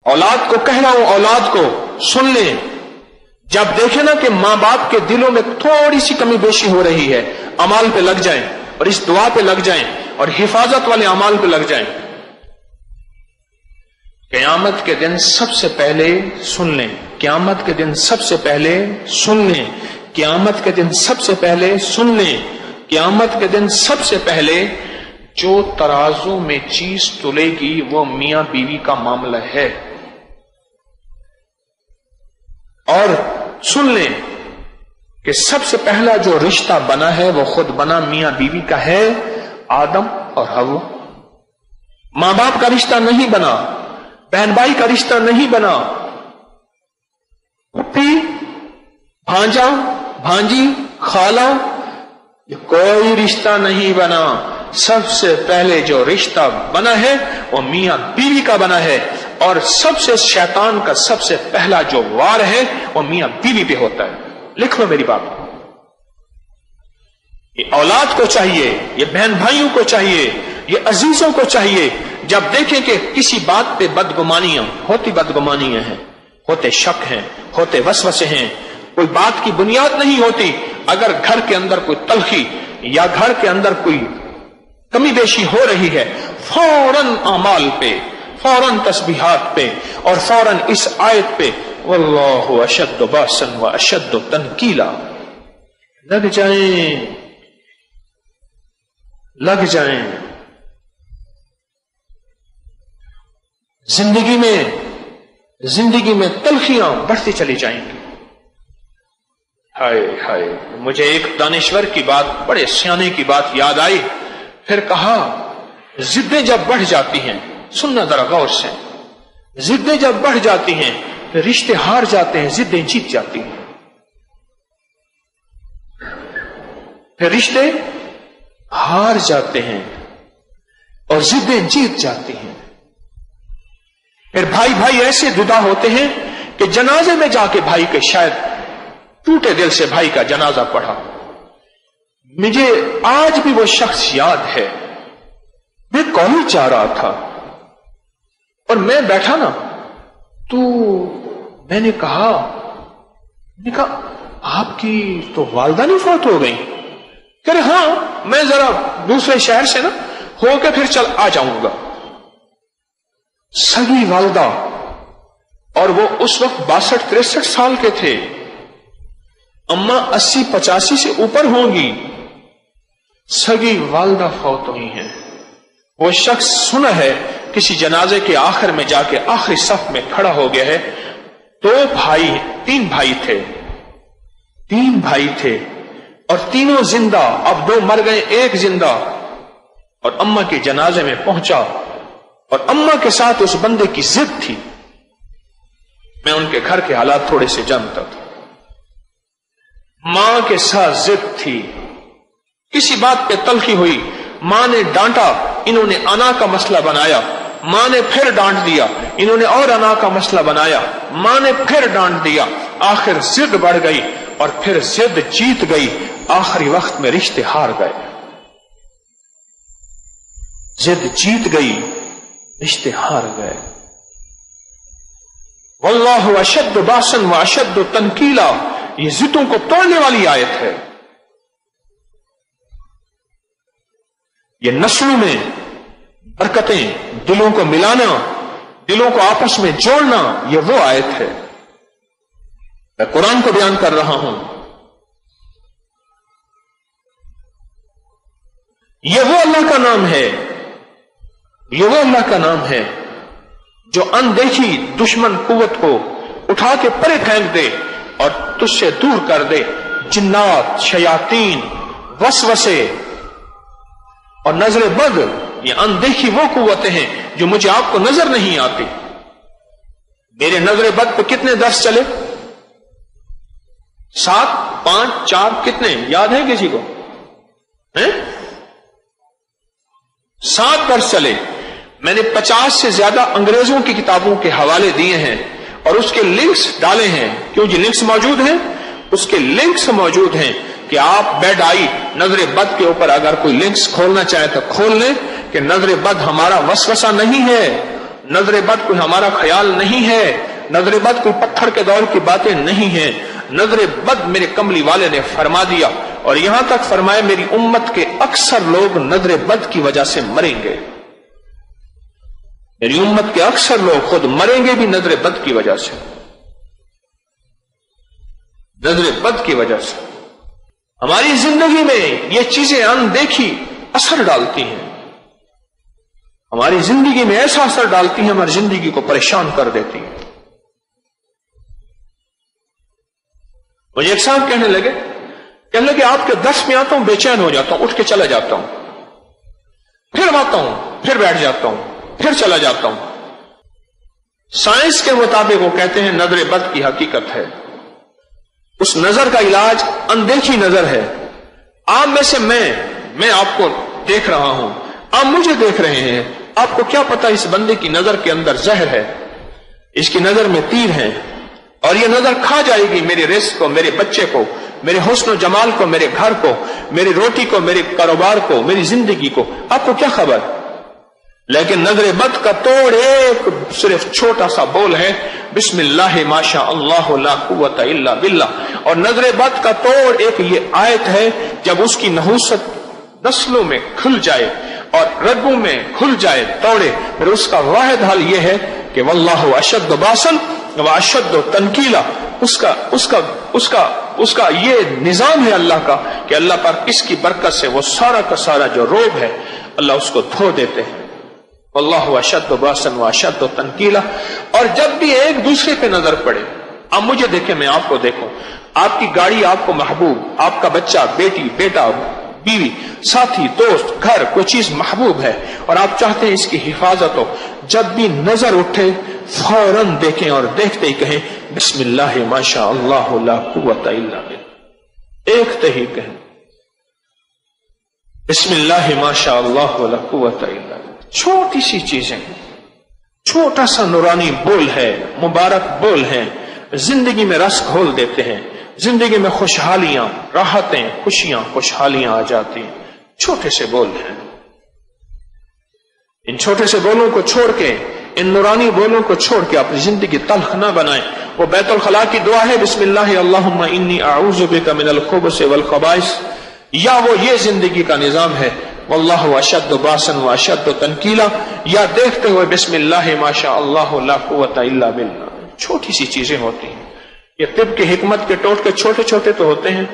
औलाद को कह रहा हूं, औलाद को सुन लें, जब देखें ना कि मां बाप के दिलों में थोड़ी सी कमी बेशी हो रही है, अमाल पे लग जाएं और इस दुआ पे लग जाएं और हिफाजत वाले अमाल पे लग जाएं। क़यामत के दिन सबसे पहले सुन लें, क़यामत के दिन सबसे पहले सुन लें, क़यामत के दिन सबसे पहले सुन लें, क़यामत के दिन सबसे पहले जो तराजू में चीज तुलेगी वो मियां बीवी का मामला है। और सुन लें कि सबसे पहला जो रिश्ता बना है वो खुद बना मियां बीवी का है, आदम और हव्वा। मां बाप का रिश्ता नहीं बना, बहन भाई का रिश्ता नहीं बना, पति, भांजा, भांजी, खाला, ये कोई रिश्ता नहीं बना। सबसे पहले जो रिश्ता बना है वो मियां बीवी का बना है, और सबसे शैतान का सबसे पहला जो वार है वो मियां बीवी पे होता है। लिख लो मेरी बात, ये औलाद को चाहिए, ये बहन भाइयों को चाहिए, ये अजीजों को चाहिए, जब देखें कि किसी बात पे बदगुमानियां होती, बदगुमानियां हैं, होते शक हैं, होते वसवसे हैं, कोई बात की बुनियाद नहीं होती, अगर घर के अंदर कोई तलखी या घर के अंदर कोई कमी बेशी हो रही है, फौरन अमाल पे, फौरन तस्बीहात पे और फौरन इस आयत पे वल्लाहु अशद्दु बासन व अशद्दु तनकीला लग जाएं, लग जाएं। जिंदगी में तलखियां बढ़ती चली जाएंगी। हाय हाय, मुझे एक दानिश्वर की बात, बड़े सियाने की बात याद आई। फिर कहा, जिद्दें जब बढ़ जाती हैं, सुनना जरा गौर से, जिद्दें जब बढ़ जाती हैं फिर रिश्ते हार जाते हैं, जिद्दें जीत जाती हैं। फिर रिश्ते हार जाते हैं और जिद्दें जीत जाती हैं। फिर भाई भाई ऐसे जुदा होते हैं कि जनाजे में जाके भाई के शायद टूटे दिल से भाई का जनाजा पढ़ा। मुझे आज भी वो शख्स याद है, मैं कॉलेज जा रहा था और मैं बैठा ना, तो मैंने कहा आपकी तो वालदा नहीं फौत हो गई? कह रहे हाँ, मैं जरा दूसरे शहर से ना होकर फिर चल आ जाऊंगा। सगी वालदा, और वो उस वक्त 62-63 साल के थे, अम्मा 80-85 से ऊपर होंगी, सगी वालदा फौत हुई हैं। वो शख्स सुना है किसी जनाजे के आखिर में जाके आखिरी सफ में खड़ा हो गया है। तीन भाई थे और तीनों जिंदा, अब 2 मर गए, 1 जिंदा। और अम्मा के जनाजे में पहुंचा और अम्मा के साथ उस बंदे की जिद थी। मैं उनके घर के हालात थोड़े से जानता था। मां के साथ जिद थी, किसी बात पे तलखी हुई, मां ने डांटा, इन्होंने अना का मसला बनाया, मां ने फिर डांट दिया, इन्होंने और अना का मसला बनाया, मां ने फिर डांट दिया, आखिर जिद बढ़ गई और फिर जिद जीत गई। आखिरी वक्त में रिश्ते हार गए, जिद जीत गई, रिश्ते हार गए। वल्लाहु अशद्दु बासन व अशद्दु तनकीला, ये जिद्दों को तोड़ने वाली आयत है। ये नस्लों में बरकतें, दिलों को मिलाना, दिलों को आपस में जोड़ना, ये वो आयत है। मैं कुरान को बयान कर रहा हूं। ये वो अल्लाह का नाम है, ये वो अल्लाह का नाम है जो अनदेखी दुश्मन कुव्वत को उठा के परे फेंक दे और तुझसे दूर कर दे। जिन्नात, शयातीन, वसवसे और नजर बद, ये अनदेखी वो कुव्वतें हैं जो मुझे आपको नजर नहीं आती। मेरे नजर बद पे कितने दर्स चले? 7, 5, 4 कितने याद है किसी को? हैं? 7 दर्स चले। मैंने 50 से ज्यादा अंग्रेजों की किताबों के हवाले दिए हैं और उसके लिंक्स डाले हैं। क्यों जी? लिंक्स मौजूद हैं, उसके लिंक्स मौजूद हैं कि आप बेड आई नजर बद के ऊपर अगर कोई लिंक्स खोलना चाहे तो खोल लें कि नजर बद हमारा वसवसा नहीं है, نظر بد کوئی ہمارا خیال نہیں ہے، نظر بد کوئی پتھر کے دور کی باتیں نہیں ہیں، نظر بد میرے کملی والے نے فرما دیا، اور یہاں تک فرمایا میری امت کے اکثر لوگ نظر بد کی وجہ سے مریں گے، میری امت کے اکثر لوگ خود مریں گے بھی نظر بد کی وجہ سے، نظر بد کی وجہ سے۔ ہماری زندگی میں یہ چیزیں اندیکھی اثر ڈالتی ہیں، ہماری زندگی میں ایسا اثر ڈالتی ہیں، ہماری زندگی کو پریشان کر دیتی ہیں۔ مجھے ایک صاحب کہنے لگے آپ کے درس میں آتا ہوں بے چین ہو جاتا ہوں، اٹھ کے چلا جاتا ہوں، پھر آتا ہوں، پھر بیٹھ جاتا ہوں، پھر چلا جاتا ہوں۔ سائنس کے مطابق وہ کہتے ہیں نظر بد کی حقیقت ہے، اس نظر کا علاج اندیکھی نظر ہے۔ آپ میں سے میں آپ کو دیکھ رہا ہوں، آپ مجھے دیکھ رہے ہیں، آپ کو کیا پتا اس بندے کی نظر کے اندر زہر ہے، اس کی نظر میں تیر ہے، اور یہ نظر کھا جائے گی میرے رزق کو، میرے بچے کو، میرے حسن و جمال کو، میرے گھر کو، میری روٹی کو، میرے کاروبار کو، میری زندگی کو، آپ کو کیا خبر؟ لیکن نظر بد کا توڑ ایک صرف چھوٹا سا بول ہے، بسم اللہ ما شاء اللہ لا قوت الا باللہ، اور نظر بد کا توڑ ایک یہ آیت ہے، جب اس کی نحوست نسلوں میں کھل جائے اور رگوں میں کھل جائے توڑے، پھر اس کا واحد حل یہ ہے کہ واللہ اشد باسن واشد تنکیلا، اس کا یہ نظام ہے اللہ کا کہ اللہ پر اس کی برکت سے وہ سارا کا سارا جو روب ہے اللہ اس کو دھو دیتے ہیں۔ واللہ اشد باسن واشد تنکیلا۔ اور جب بھی ایک دوسرے پہ نظر پڑے، آپ مجھے دیکھیں میں آپ کو دیکھوں، آپ کی گاڑی آپ کو محبوب، آپ کا بچہ، بیٹی، بیٹا، بیوی، ساتھی، دوست، گھر، کوئی چیز محبوب ہے اور آپ چاہتے ہیں اس کی حفاظت ہو، جب بھی نظر اٹھے فوراً دیکھیں اور دیکھتے ہی کہیں بسم اللہ ما شاء اللہ لا قوت الا باللہ، ایک ہی کہیں بسم اللہ ما شاء اللہ لا قوت الا باللہ۔ چھوٹی سی چیزیں، چھوٹا سا نورانی بول ہے، مبارک بول ہیں، زندگی میں رس گھول دیتے ہیں، زندگی میں خوشحالیاں، راحتیں، خوشیاں، خوشحالیاں آ جاتی ہیں، چھوٹے سے بول ہیں۔ ان چھوٹے سے بولوں کو چھوڑ کے، ان نورانی بولوں کو چھوڑ کے اپنی زندگی تلخ نہ بنائیں۔ وہ بیت الخلاء کی دعا ہے بسم اللہ اللہم انی اعوذ بک من الخبث والخبائث، یا وہ یہ زندگی کا نظام ہے واللہ اشد باسن واشد تنکیلا، یا دیکھتے ہوئے بسم اللہ ما شاء اللہ لا قوت الا باللہ۔ چھوٹی سی چیزیں ہوتی ہیں، یہ طب کی حکمت کے ٹوٹکے چھوٹے چھوٹے تو ہوتے ہیں،